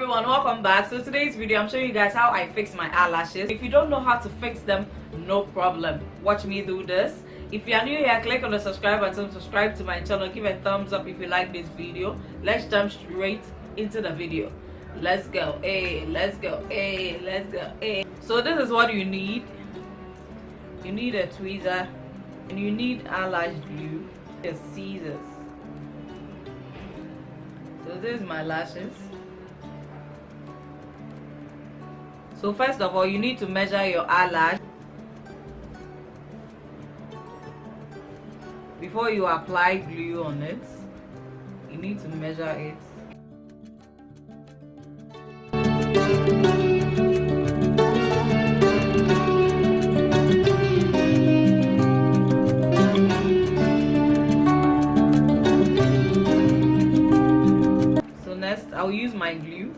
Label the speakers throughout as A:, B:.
A: everyone, welcome back. So today's video I'm showing you guys how I fix my eyelashes. If you don't know how to fix them, no problem, watch me do this. If you are new here, click on the subscribe button, subscribe to my channel, give a thumbs up if you like this video. Let's jump straight into the video. Let's go. Hey, let's go. Hey, let's go. Hey. So this is what you need. You need a tweezer and you need eyelash glue. The scissors. So this is my lashes. So first of all, you need to measure your eyelash before you apply glue on it. You need to measure it. So next, I'll use my glue.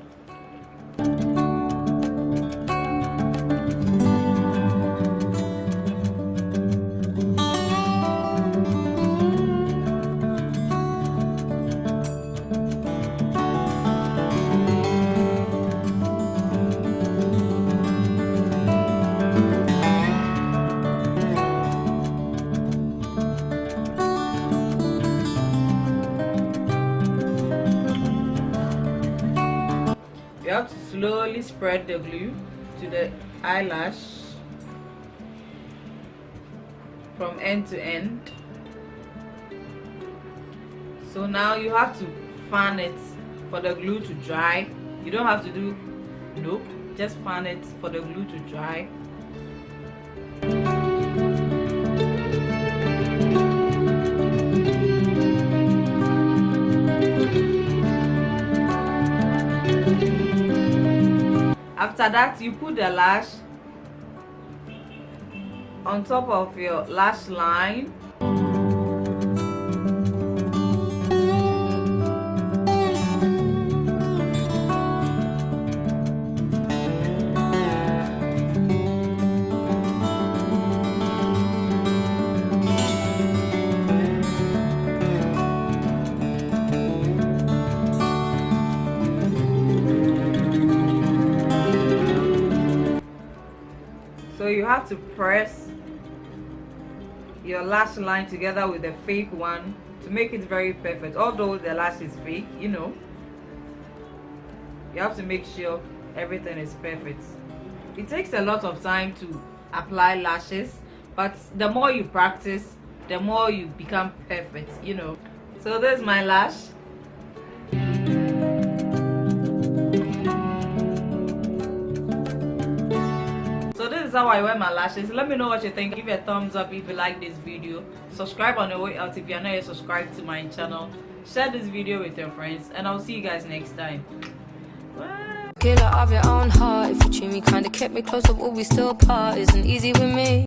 A: You have to slowly spread the glue to the eyelash from end to end. So now you have to fan it for the glue to dry. You don't have to do nope, just fan it for the glue to dry. After that, you put the lash on top of your lash line. So you have to press your lash line together with the fake one to make it very perfect. Although the lash is fake, you know, you have to make sure everything is perfect. It takes a lot of time to apply lashes, but the more you practice, the more you become perfect, you know. So there's my lash. So this is how I wear my lashes. Let me know what you think. Give a thumbs up if you like this video. Subscribe on the way out if you're not yet subscribed to my channel. Share this video with your friends and I'll see you guys next time. Bye.
B: Killer of your own heart. If you treat me kinda, kept me close, but will we still part? Isn't easy with me.